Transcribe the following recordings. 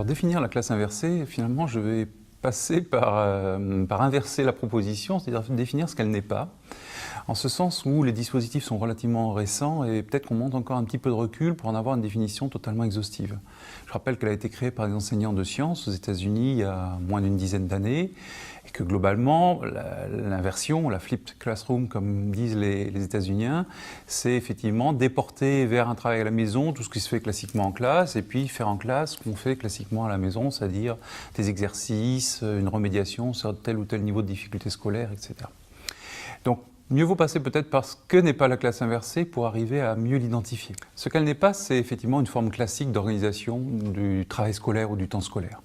Alors définir la classe inversée, finalement je vais passer par inverser la proposition, c'est-à-dire définir ce qu'elle n'est pas, en ce sens où les dispositifs sont relativement récents et peut-être qu'on monte encore un petit peu de recul pour en avoir une définition totalement exhaustive. Je rappelle qu'elle a été créée par des enseignants de sciences aux États-Unis il y a moins d'une dizaine d'années et que globalement l'inversion, la flipped classroom comme disent les États-Uniens, c'est effectivement déporter vers un travail à la maison tout ce qui se fait classiquement en classe et puis faire en classe ce qu'on fait classiquement à la maison, c'est-à-dire des exercices, une remédiation sur tel ou tel niveau de difficulté scolaire, etc. Donc, mieux vaut passer peut-être par ce que n'est pas la classe inversée pour arriver à mieux l'identifier. Ce qu'elle n'est pas, c'est effectivement une forme classique d'organisation du travail scolaire ou du temps scolaire.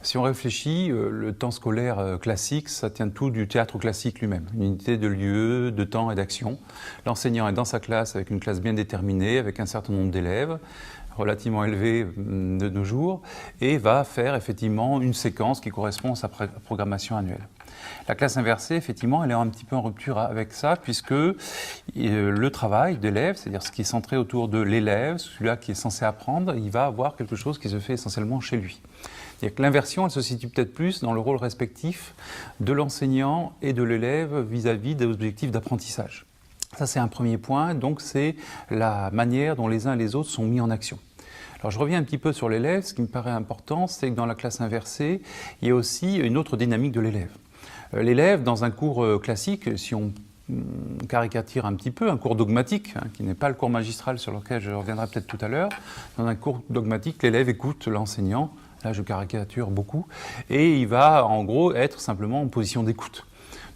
Si on réfléchit, le temps scolaire classique, ça tient tout du théâtre classique lui-même, une unité de lieu, de temps et d'action. L'enseignant est dans sa classe avec une classe bien déterminée, avec un certain nombre d'élèves, relativement élevé de nos jours, et va faire effectivement une séquence qui correspond à sa programmation annuelle. La classe inversée, effectivement, elle est un petit peu en rupture avec ça, puisque le travail d'élève, c'est-à-dire ce qui est centré autour de l'élève, celui-là qui est censé apprendre, il va avoir quelque chose qui se fait essentiellement chez lui. C'est-à-dire que l'inversion, elle se situe peut-être plus dans le rôle respectif de l'enseignant et de l'élève vis-à-vis des objectifs d'apprentissage. Ça, c'est un premier point, donc c'est la manière dont les uns et les autres sont mis en action. Alors je reviens un petit peu sur l'élève, ce qui me paraît important, c'est que dans la classe inversée, il y a aussi une autre dynamique de l'élève. L'élève, dans un cours classique, si on caricature un petit peu, un cours dogmatique, qui n'est pas le cours magistral sur lequel je reviendrai peut-être tout à l'heure, dans un cours dogmatique, l'élève écoute l'enseignant, là je caricature beaucoup, et il va en gros être simplement en position d'écoute.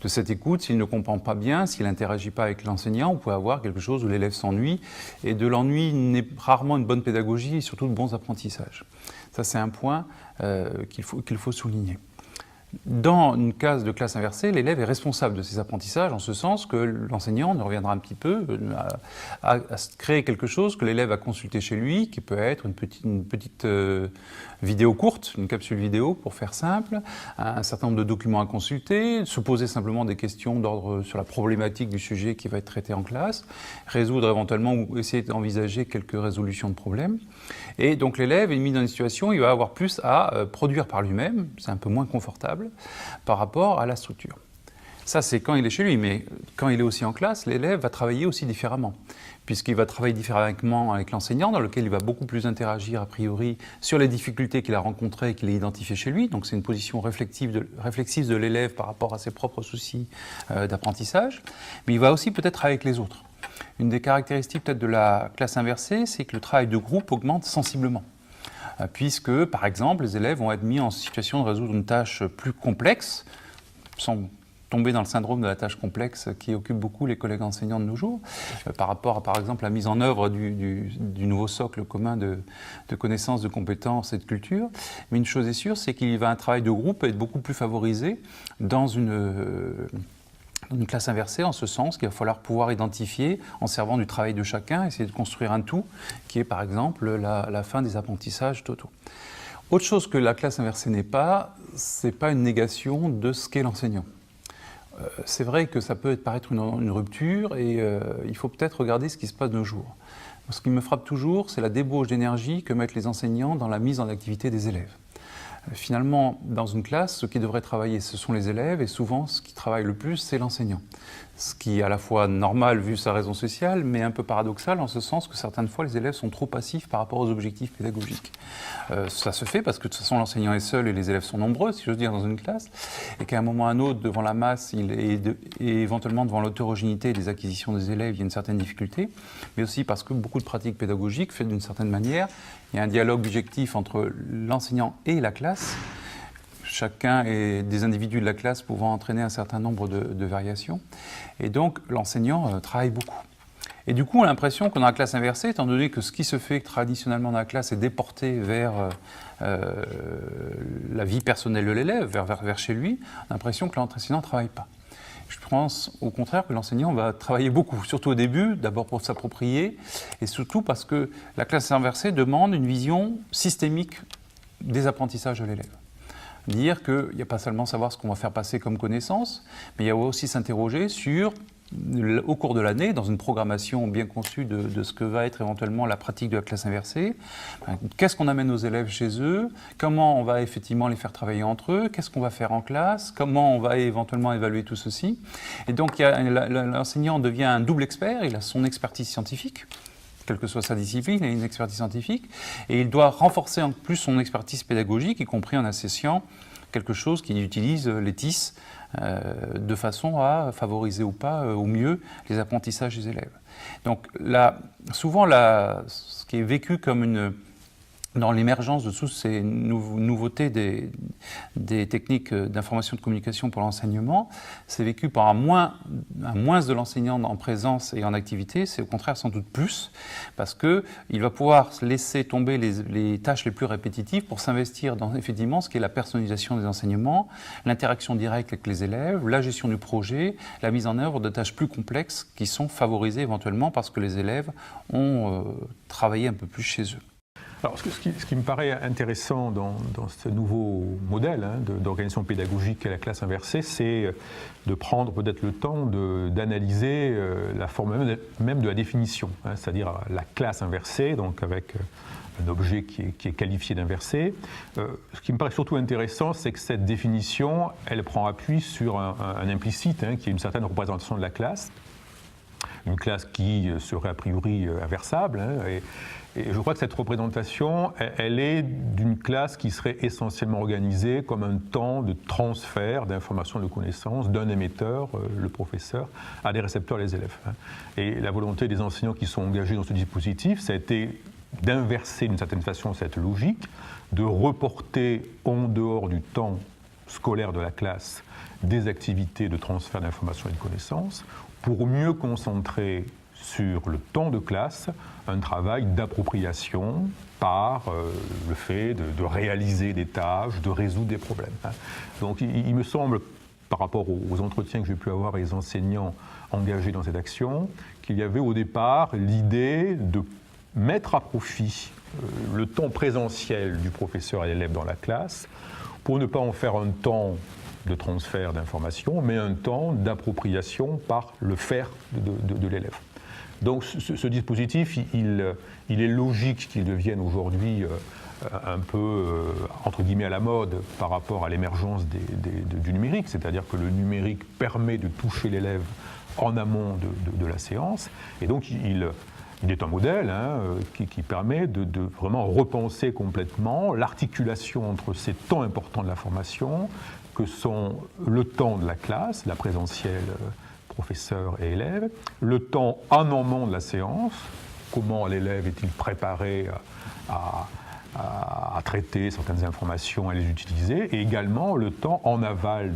De cette écoute, s'il ne comprend pas bien, s'il n'interagit pas avec l'enseignant, on peut avoir quelque chose où l'élève s'ennuie, et de l'ennui n'est rarement une bonne pédagogie et surtout de bons apprentissages. Ça, c'est un point qu'il faut souligner. Dans une case de classe inversée, l'élève est responsable de ses apprentissages, en ce sens que l'enseignant, on y reviendra un petit peu, à créer quelque chose que l'élève a consulté chez lui, qui peut être une petite vidéo courte, une capsule vidéo pour faire simple, un certain nombre de documents à consulter, se poser simplement des questions d'ordre sur la problématique du sujet qui va être traité en classe, résoudre éventuellement ou essayer d'envisager quelques résolutions de problèmes. Et donc l'élève est mis dans une situation où il va avoir plus à produire par lui-même, c'est un peu moins confortable, par rapport à la structure. Ça, c'est quand il est chez lui, mais quand il est aussi en classe, l'élève va travailler aussi différemment, puisqu'il va travailler différemment avec l'enseignant, dans lequel il va beaucoup plus interagir a priori sur les difficultés qu'il a rencontrées et qu'il a identifiées chez lui, donc c'est une position réflexive de l'élève par rapport à ses propres soucis d'apprentissage, mais il va aussi peut-être travailler avec les autres. Une des caractéristiques peut-être de la classe inversée, c'est que le travail de groupe augmente sensiblement. Puisque, par exemple, les élèves vont être mis en situation de résoudre une tâche plus complexe, sans tomber dans le syndrome de la tâche complexe qui occupe beaucoup les collègues enseignants de nos jours, par rapport à, par exemple, la mise en œuvre du nouveau socle commun de connaissances, de compétences et de culture. Mais une chose est sûre, c'est qu'il va un travail de groupe être beaucoup plus favorisé dans une classe inversée, en ce sens qu'il va falloir pouvoir identifier, en servant du travail de chacun, essayer de construire un tout, qui est par exemple la fin des apprentissages totaux. Autre chose que la classe inversée n'est pas, c'est pas une négation de ce qu'est l'enseignant. C'est vrai que ça peut paraître une rupture et il faut peut-être regarder ce qui se passe de nos jours. Ce qui me frappe toujours, c'est la débauche d'énergie que mettent les enseignants dans la mise en activité des élèves. Finalement, dans une classe, ce qui devrait travailler, ce sont les élèves, et souvent, ce qui travaille le plus, c'est l'enseignant. Ce qui est à la fois normal vu sa raison sociale, mais un peu paradoxal en ce sens que certaines fois, les élèves sont trop passifs par rapport aux objectifs pédagogiques. Ça se fait parce que de toute façon, l'enseignant est seul et les élèves sont nombreux, si j'ose dire, dans une classe, et qu'à un moment ou à un autre, devant la masse, et éventuellement devant l'hétérogénéité des acquisitions des élèves, il y a une certaine difficulté, mais aussi parce que beaucoup de pratiques pédagogiques, faites d'une certaine manière, il y a un dialogue objectif entre l'enseignant et la classe, chacun est des individus de la classe pouvant entraîner un certain nombre de variations. Et donc, l'enseignant travaille beaucoup. Et du coup, on a l'impression qu'on a la classe inversée, étant donné que ce qui se fait traditionnellement dans la classe est déporté vers la vie personnelle de l'élève, vers chez lui, on a l'impression que l'enseignant ne travaille pas. Je pense au contraire que l'enseignant va travailler beaucoup, surtout au début, d'abord pour s'approprier, et surtout parce que la classe inversée demande une vision systémique des apprentissages de l'élève. dire qu'il n'y a pas seulement savoir ce qu'on va faire passer comme connaissance, mais il y a aussi s'interroger sur, au cours de l'année, dans une programmation bien conçue de ce que va être éventuellement la pratique de la classe inversée, qu'est-ce qu'on amène aux élèves chez eux, comment on va effectivement les faire travailler entre eux, qu'est-ce qu'on va faire en classe, comment on va éventuellement évaluer tout ceci. Et donc l'enseignant devient un double expert, il a son expertise scientifique, quelle que soit sa discipline, il a une expertise scientifique, et il doit renforcer en plus son expertise pédagogique, y compris en associant quelque chose qui utilise les TIS de façon à favoriser ou pas, au mieux, les apprentissages des élèves. Donc là, souvent, ce qui est vécu comme dans l'émergence de toutes ces nouveautés des techniques d'information et de communication pour l'enseignement, c'est vécu par un moins de l'enseignant en présence et en activité, c'est au contraire sans doute plus, parce qu'il va pouvoir laisser tomber les tâches les plus répétitives pour s'investir dans effectivement ce qui est la personnalisation des enseignements, l'interaction directe avec les élèves, la gestion du projet, la mise en œuvre de tâches plus complexes qui sont favorisées éventuellement parce que les élèves ont travaillé un peu plus chez eux. Alors, ce qui me paraît intéressant dans ce nouveau modèle d'organisation pédagogique à la classe inversée, c'est de prendre peut-être le temps d'analyser la forme même de la définition, c'est-à-dire la classe inversée, donc avec un objet qui est qualifié d'inversé. Ce qui me paraît surtout intéressant, c'est que cette définition, elle prend appui sur un implicite, qui est une certaine représentation de la classe, une classe qui serait a priori inversable, et je crois que cette représentation, elle est d'une classe qui serait essentiellement organisée comme un temps de transfert d'informations, de connaissances d'un émetteur, le professeur, à des récepteurs, les élèves. Et la volonté des enseignants qui sont engagés dans ce dispositif, ça a été d'inverser d'une certaine façon cette logique, de reporter en dehors du temps scolaire de la classe des activités de transfert d'informations et de connaissances pour mieux concentrer sur le temps de classe un travail d'appropriation par le fait de réaliser des tâches, de résoudre des problèmes. Donc il me semble, par rapport aux entretiens que j'ai pu avoir avec les enseignants engagés dans cette action, qu'il y avait au départ l'idée de mettre à profit le temps présentiel du professeur et l'élève dans la classe pour ne pas en faire un temps de transfert d'informations, mais un temps d'appropriation par le faire de l'élève. Donc ce dispositif, il est logique qu'il devienne aujourd'hui un peu, entre guillemets, à la mode par rapport à l'émergence du numérique, c'est-à-dire que le numérique permet de toucher l'élève en amont de la séance, et donc il est un modèle qui permet de vraiment repenser complètement l'articulation entre ces temps importants de la formation, que sont le temps de la classe, la présentielle, professeur et élève, le temps en amont de la séance, comment l'élève est-il préparé à traiter certaines informations, à les utiliser, et également le temps en aval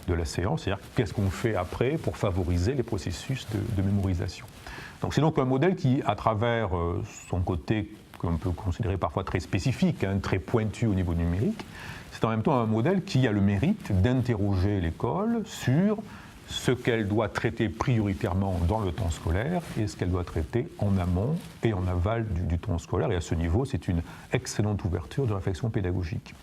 de la séance, c'est-à-dire qu'est-ce qu'on fait après pour favoriser les processus de mémorisation. Donc c'est donc un modèle qui, à travers son côté qu'on peut considérer parfois très spécifique, très pointu au niveau numérique, c'est en même temps un modèle qui a le mérite d'interroger l'école sur ce qu'elle doit traiter prioritairement dans le temps scolaire et ce qu'elle doit traiter en amont et en aval du temps scolaire. Et à ce niveau, c'est une excellente ouverture de réflexion pédagogique.